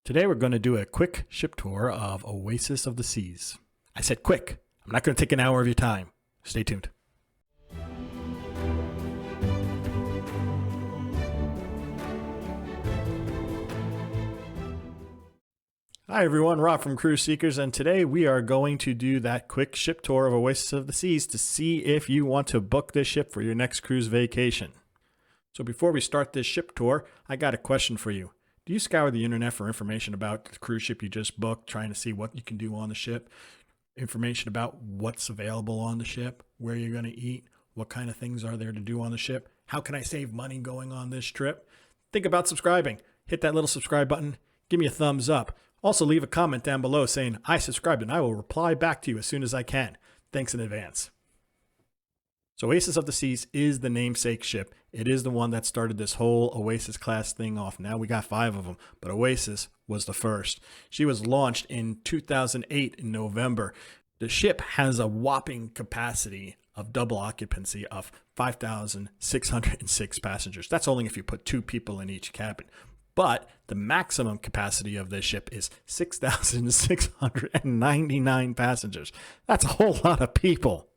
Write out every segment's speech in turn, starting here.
Today we're going to do a quick ship tour of Oasis of the Seas. I said quick. I'm not going to take an hour of your time. Stay tuned. Hi everyone, Rob from Cruise Seekers, and today we are going to do that quick ship tour of Oasis of the Seas to see if you want to book this ship for your next cruise vacation. So before we start this ship tour, I got a question for you. Do you scour the internet for information about the cruise ship you just booked, trying to see what you can do on the ship? Information about what's available on the ship, where you're going to eat, what kind of things are there to do on the ship? How can I save money going on this trip? Think about subscribing. Hit that little subscribe button. Give me a thumbs up. Also, leave a comment down below saying, I subscribed, and I will reply back to you as soon as I can. Thanks in advance. So Oasis of the Seas is the namesake ship. It is the one that started this whole Oasis class thing off. Now we got 5 of them, but Oasis was the first. She was launched in 2008 in November. The ship has a whopping capacity of double occupancy of 5,606 passengers. That's only if you put 2 people in each cabin. But the maximum capacity of this ship is 6,699 passengers. That's a whole lot of people.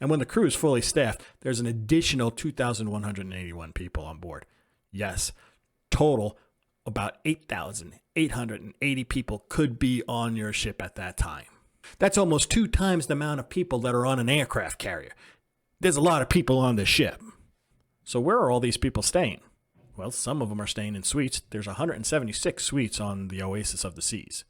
And when the crew is fully staffed, there's an additional 2,181 people on board. Yes, total about 8,880 people could be on your ship at that time. That's almost 2 times the amount of people that are on an aircraft carrier. There's a lot of people on this ship. So where are all these people staying? Well, some of them are staying in suites. There's 176 suites on the Oasis of the Seas.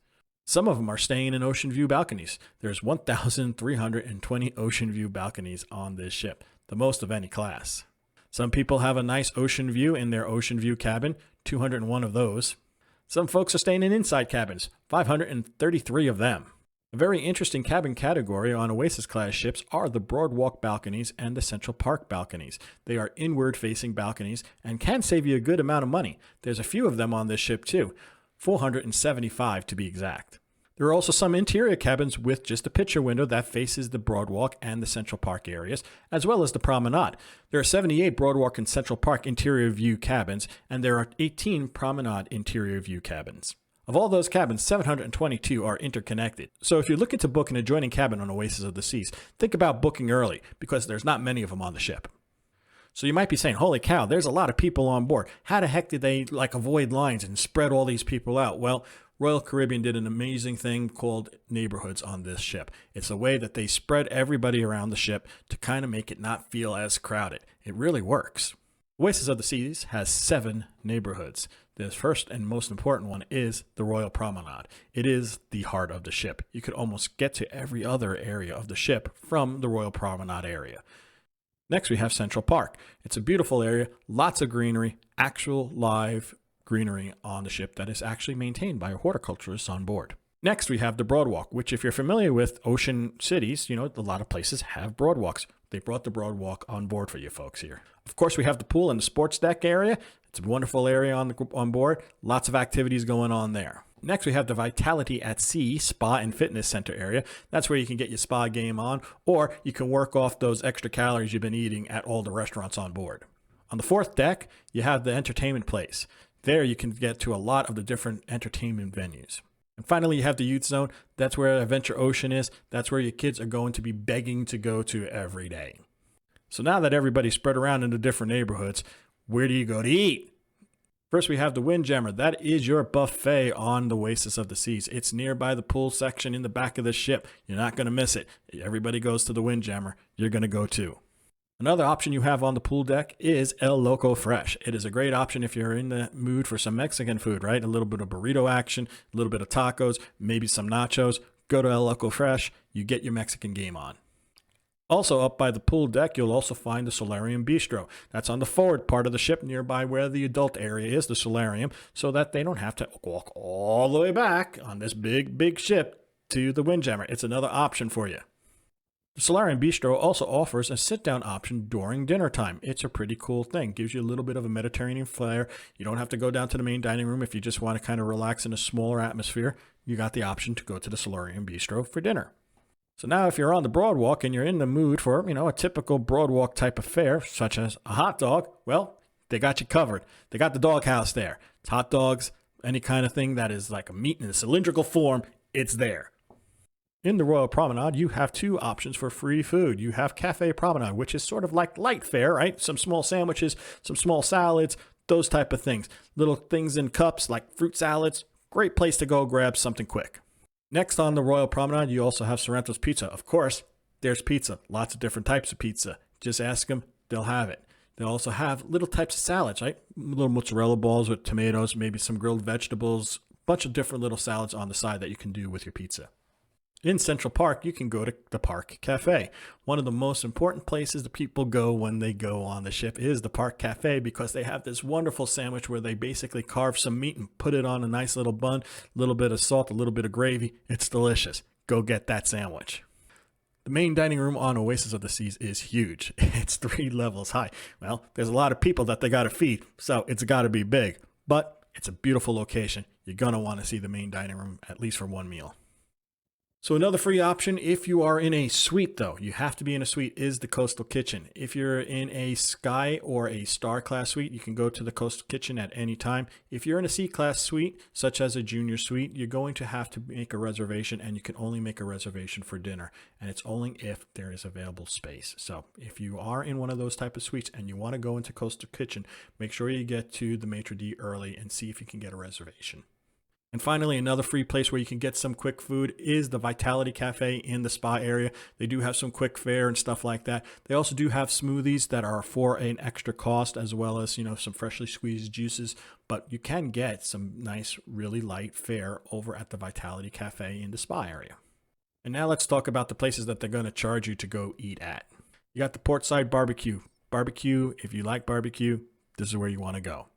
Some of them are staying in ocean view balconies. There's 1,320 ocean view balconies on this ship, the most of any class. Some people have a nice ocean view in their ocean view cabin, 201 of those. Some folks are staying in inside cabins, 533 of them. A very interesting cabin category on Oasis class ships are the Boardwalk balconies and the Central Park balconies. They are inward facing balconies and can save you a good amount of money. There's a few of them on this ship too, 475 to be exact. There are also some interior cabins with just a picture window that faces the Boardwalk and the Central Park areas, as well as the promenade. There are 78 Boardwalk and Central Park interior view cabins, and there are 18 promenade interior view cabins. Of all those cabins, 722 are interconnected. So if you're looking to book an adjoining cabin on Oasis of the Seas, think about booking early because there's not many of them on the ship. So you might be saying, holy cow, there's a lot of people on board. How the heck did they avoid lines and spread all these people out? Well, Royal Caribbean did an amazing thing called neighborhoods on this ship. It's a way that they spread everybody around the ship to kind of make it not feel as crowded. It really works. Oasis of the Seas has 7 neighborhoods. The first and most important one is the Royal Promenade. It is the heart of the ship. You could almost get to every other area of the ship from the Royal Promenade area. Next, we have Central Park. It's a beautiful area, lots of greenery, actual live greenery on the ship that is actually maintained by horticulturists on board. Next, we have the Boardwalk, which if you're familiar with ocean cities, you know, a lot of places have Boardwalks. They brought the Boardwalk on board for you folks here. Of course, we have the pool and the sports deck area. It's a wonderful area on board. Lots of activities going on there. Next, we have the Vitality at Sea Spa and Fitness Center area. That's where you can get your spa game on, or you can work off those extra calories you've been eating at all the restaurants on board. On the 4th deck, you have the entertainment place. There you can get to a lot of the different entertainment venues. And finally, you have the youth zone. That's where Adventure Ocean is. That's where your kids are going to be begging to go to every day. So now that everybody's spread around into different neighborhoods, where do you go to eat? First, we have the Windjammer. That is your buffet on the Oasis of the Seas. It's nearby the pool section in the back of the ship. You're not going to miss it. Everybody goes to the Windjammer. You're going to go too. Another option you have on the pool deck is El Loco Fresh. It is a great option if you're in the mood for some Mexican food, right? A little bit of burrito action, a little bit of tacos, maybe some nachos. Go to El Loco Fresh. You get your Mexican game on. Also up by the pool deck, you'll also find the Solarium Bistro. That's on the forward part of the ship nearby where the adult area is, the solarium, so that they don't have to walk all the way back on this big ship to the Windjammer. It's another option for you. The Solarium Bistro also offers a sit-down option during dinner time. It's a pretty cool thing. Gives you a little bit of a Mediterranean flair. You don't have to go down to the main dining room if you just want to kind of relax in a smaller atmosphere. You got the option to go to the Solarium Bistro for dinner. So now if you're on the Boardwalk and you're in the mood for, a typical Boardwalk type of fare, such as a hot dog, well, they got you covered. They got the doghouse there. It's hot dogs, Any kind of thing that is like a meat in a cylindrical form, it's there. In the Royal Promenade, you have two options for free food. You have Cafe Promenade, which is sort of like light fare, right? Some small sandwiches, some small salads, those type of things. Little things in cups like fruit salads. Great place to go grab something quick. Next on the Royal Promenade, you also have Sorrento's Pizza. Of course, there's pizza. Lots of different types of pizza. Just ask them, they'll have it. They also have little types of salads, right? Little mozzarella balls with tomatoes, maybe some grilled vegetables, a bunch of different little salads on the side that you can do with your pizza. In Central Park, you can go to the Park Cafe. One of the most important places that people go when they go on the ship is the Park Cafe, because they have this wonderful sandwich where they basically carve some meat and put it on a nice little bun, a little bit of salt, a little bit of gravy. It's delicious. Go get that sandwich. The main dining room on Oasis of the Seas is huge. It's 3 levels high. Well, there's a lot of people that they got to feed, so it's got to be big. But it's a beautiful location. You're going to want to see the main dining room at least for one meal. So another free option, if you are in a suite though, you have to be in a suite, is the Coastal Kitchen. If you're in a Sky or a Star class suite, you can go to the Coastal Kitchen at any time. If you're in a C class suite, such as a junior suite, you're going to have to make a reservation, and you can only make a reservation for dinner. And it's only if there is available space. So if you are in one of those type of suites and you want to go into Coastal Kitchen, make sure you get to the maitre d' early and see if you can get a reservation. And finally, another free place where you can get some quick food is the Vitality Cafe in the spa area. They do have some quick fare and stuff like that. They also do have smoothies that are for an extra cost, as well as, some freshly squeezed juices. But you can get some nice, really light fare over at the Vitality Cafe in the spa area. And now let's talk about the places that they're going to charge you to go eat at. You got the Portside Barbecue. Barbecue, if you like barbecue, this is where you want to go.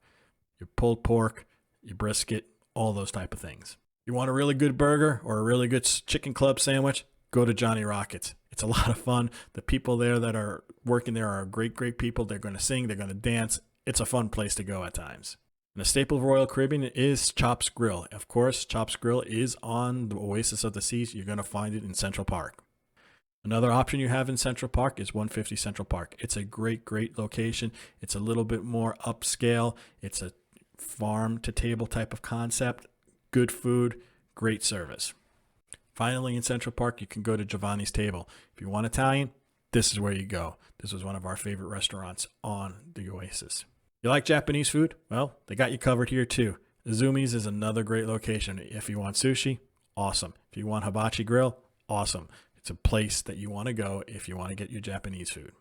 Your pulled pork, your brisket, all those type of things. You want a really good burger or a really good chicken club sandwich? Go to Johnny Rockets. It's a lot of fun. The people there that are working there are great, great people. They're going to sing. They're going to dance. It's a fun place to go at times. And a staple of Royal Caribbean is Chops Grill. Of course, Chops Grill is on the Oasis of the Seas. You're going to find it in Central Park. Another option you have in Central Park is 150 Central Park. It's a great, great location. It's a little bit more upscale. It's a farm to table type of concept. Good food, great service. Finally, in Central Park, you can go to Giovanni's Table. If you want Italian, this is where you go. This was one of our favorite restaurants on the Oasis. You like Japanese food? Well, they got you covered here too. Zumi's is another great location. If you want sushi, awesome. If you want hibachi grill, awesome. It's a place that you want to go if you want to get your Japanese food.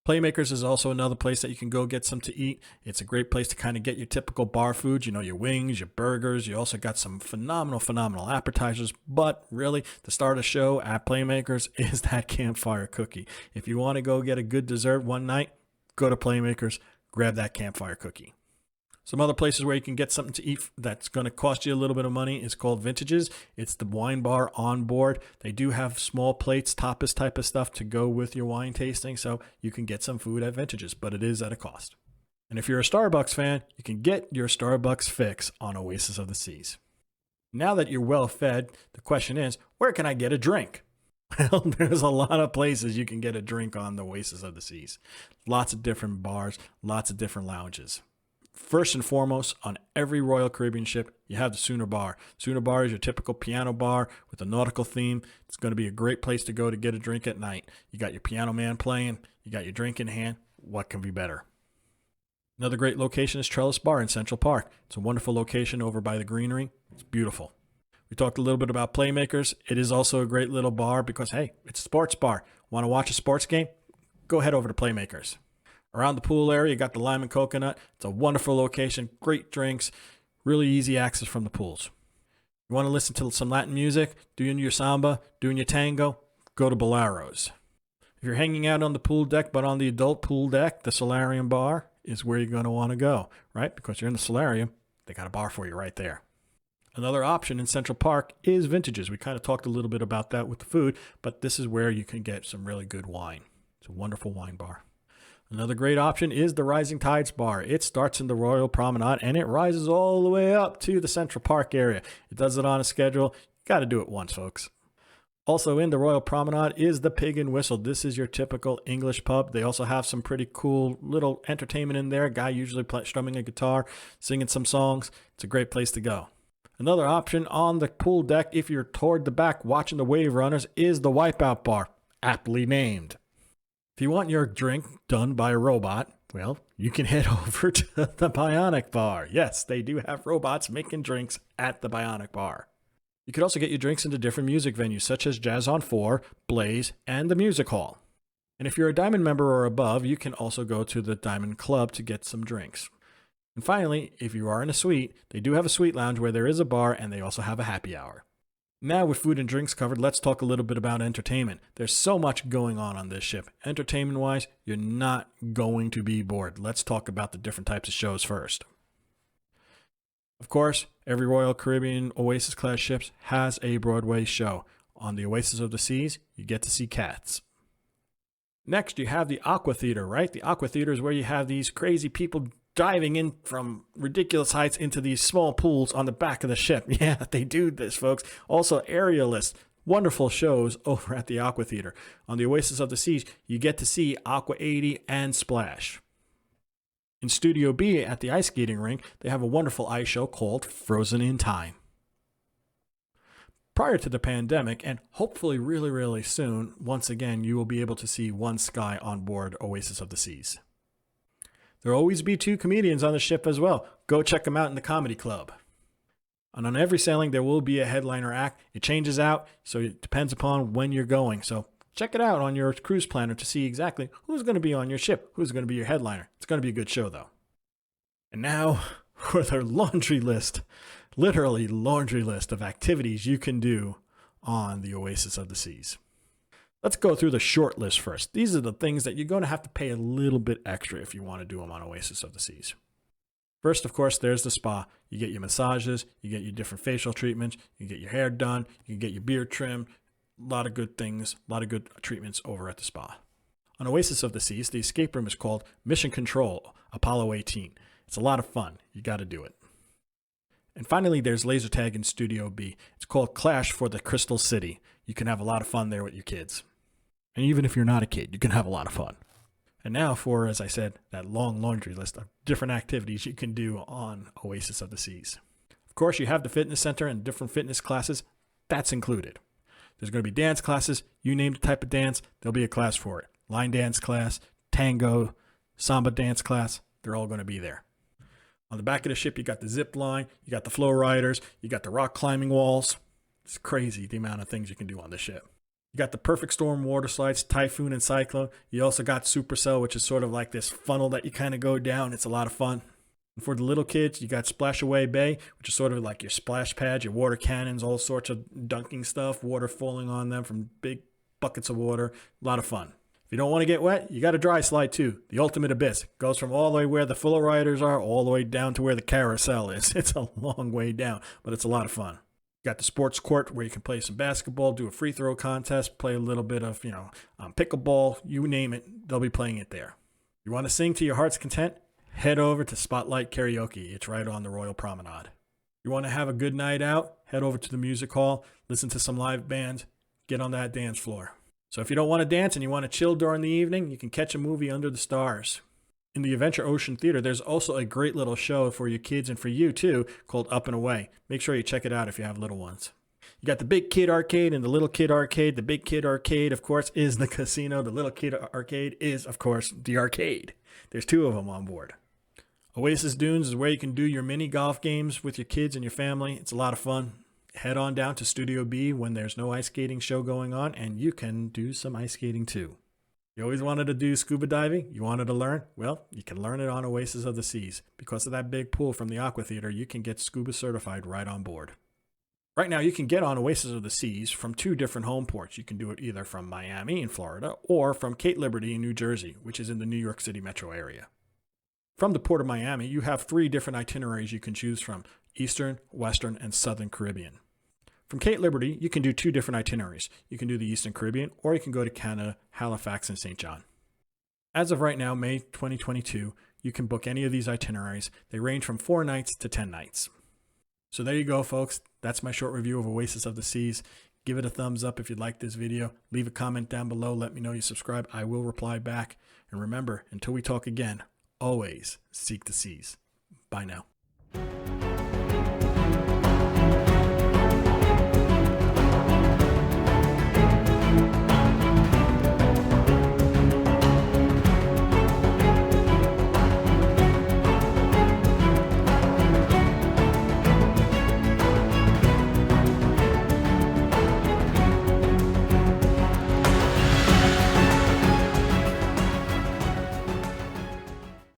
Playmakers is also another place that you can go get some to eat. It's a great place to kind of get your typical bar food, your wings, your burgers. You also got some phenomenal appetizers. But really, the star of the show at Playmakers is that campfire cookie. If you want to go get a good dessert one night, go to Playmakers, grab that campfire cookie. Some other places where you can get something to eat that's going to cost you a little bit of money is called Vintages. It's the wine bar on board. They do have small plates, tapas type of stuff to go with your wine tasting, so you can get some food at Vintages, but it is at a cost. And if you're a Starbucks fan, you can get your Starbucks fix on Oasis of the Seas. Now that you're well fed, the question is, where can I get a drink? Well, there's a lot of places you can get a drink on the Oasis of the Seas. Lots of different bars, lots of different lounges. First and foremost, on every Royal Caribbean ship, you have the Sooner Bar. Sooner Bar is your typical piano bar with a nautical theme. It's going to be a great place to go to get a drink at night. You got your piano man playing. You got your drink in hand. What can be better? Another great location is Trellis Bar in Central Park. It's a wonderful location over by the greenery. It's beautiful. We talked a little bit about Playmakers. It is also a great little bar because, hey, it's a sports bar. Want to watch a sports game? Go head over to Playmakers. Around the pool area, you got the Lime and Coconut. It's a wonderful location, great drinks, really easy access from the pools. You want to listen to some Latin music, doing your samba, doing your tango? Go to Boleros. If you're hanging out on the pool deck, but on the adult pool deck, the Solarium Bar is where you're going to want to go, right? Because you're in the solarium, they got a bar for you right there. Another option in Central Park is Vintages. We kind of talked a little bit about that with the food, but this is where you can get some really good wine. It's a wonderful wine bar. Another great option is the Rising Tides Bar. It starts in the Royal Promenade and it rises all the way up to the Central Park area. It does it on a schedule. You got to do it once, folks. Also in the Royal Promenade is the Pig and Whistle. This is your typical English pub. They also have some pretty cool little entertainment in there. A guy usually strumming a guitar, singing some songs. It's a great place to go. Another option on the pool deck, if you're toward the back watching the wave runners, is the Wipeout Bar, aptly named. If you want your drink done by a robot, well, you can head over to the Bionic Bar. Yes, they do have robots making drinks at the Bionic Bar. You could also get your drinks into different music venues such as Jazz on 4, Blaze, and the Music Hall. And if you're a Diamond member or above, you can also go to the Diamond Club to get some drinks. And finally, if you are in a suite, they do have a suite lounge where there is a bar and they also have a happy hour. Now with food and drinks covered, let's talk a little bit about entertainment. There's so much going on this ship. Entertainment-wise, you're not going to be bored. Let's talk about the different types of shows first. Of course, every Royal Caribbean Oasis class ship has a Broadway show. On the Oasis of the Seas, you get to see Cats. Next, you have the Aqua Theater, right? The Aqua Theater is where you have these crazy people diving in from ridiculous heights into these small pools on the back of the ship. Yeah, they do this, folks. Also, aerialists. Wonderful shows over at the Aqua Theater. On the Oasis of the Seas, you get to see Aqua 80 and Splash. In Studio B at the ice skating rink, they have a wonderful ice show called Frozen in Time. Prior to the pandemic, and hopefully really, really soon, once again, you will be able to see One Sky on board Oasis of the Seas. There will always be 2 comedians on the ship as well. Go check them out in the comedy club. And on every sailing, there will be a headliner act. It changes out, so it depends upon when you're going. So check it out on your cruise planner to see exactly who's going to be on your ship, who's going to be your headliner. It's going to be a good show, though. And now for their laundry list, literally laundry list of activities you can do on the Oasis of the Seas. Let's go through the short list first. These are the things that you're going to have to pay a little bit extra if you want to do them on Oasis of the Seas. First, of course, there's the spa. You get your massages, you get your different facial treatments, you get your hair done, you can get your beard trimmed. A lot of good things, a lot of good treatments over at the spa. On Oasis of the Seas, the escape room is called Mission Control Apollo 18. It's a lot of fun. You got to do it. And finally, there's laser tag in Studio B. It's called Clash for the Crystal City. You can have a lot of fun there with your kids. And even if you're not a kid, you can have a lot of fun. And now for, as I said, that long laundry list of different activities you can do on Oasis of the Seas. Of course, you have the fitness center and different fitness classes. That's included. There's going to be dance classes. You name the type of dance, there'll be a class for it. Line dance class, tango, samba dance class, they're all going to be there. On the back of the ship, you got the zip line, you got the flow riders, you got the rock climbing walls. It's crazy the amount of things you can do on the ship. You got the Perfect Storm water slides, Typhoon and Cyclone. You also got Supercell, which is sort of like this funnel that you kind of go down. It's a lot of fun. And for the little kids, you got Splash Away Bay, which is sort of like your splash pads, your water cannons, all sorts of dunking stuff, water falling on them from big buckets of water. A lot of fun. If you don't want to get wet, you got a dry slide too. The Ultimate Abyss goes from all the way where the flow riders are all the way down to where the carousel is. It's a long way down, but it's a lot of fun. You got the sports court where you can play some basketball, do a free throw contest, play a little bit of, pickleball, you name it, they'll be playing it there. You want to sing to your heart's content? Head over to Spotlight Karaoke. It's right on the Royal Promenade. You want to have a good night out? Head over to the music hall, listen to some live bands, get on that dance floor. So if you don't want to dance and you want to chill during the evening, you can catch a movie under the stars. In the Adventure Ocean Theater, there's also a great little show for your kids and for you too called Up and Away. Make sure you check it out if you have little ones. You got the Big Kid Arcade and the Little Kid Arcade. The Big Kid Arcade, of course, is the casino. The Little Kid Arcade is, of course, the arcade. There's 2 of them on board. Oasis Dunes is where you can do your mini golf games with your kids and your family. It's a lot of fun. Head on down to Studio B when there's no ice skating show going on, and you can do some ice skating too. You always wanted to do scuba diving? You wanted to learn? Well, you can learn it on Oasis of the Seas. Because of that big pool from the Aqua Theater, you can get scuba certified right on board. Right now, you can get on Oasis of the Seas from 2 different home ports. You can do it either from Miami in Florida or from Cape Liberty in New Jersey, which is in the New York City metro area. From the port of Miami, you have 3 different itineraries you can choose from: Eastern, Western, and Southern Caribbean. From Cape Liberty, you can do 2 different itineraries. You can do the Eastern Caribbean, or you can go to Canada, Halifax, and St. John. As of right now, May 2022, you can book any of these itineraries. They range from 4 nights to 10 nights. So there you go, folks. That's my short review of Oasis of the Seas. Give it a thumbs up if you like this video. Leave a comment down below. Let me know you subscribe. I will reply back. And remember, until we talk again, always seek the seas. Bye now.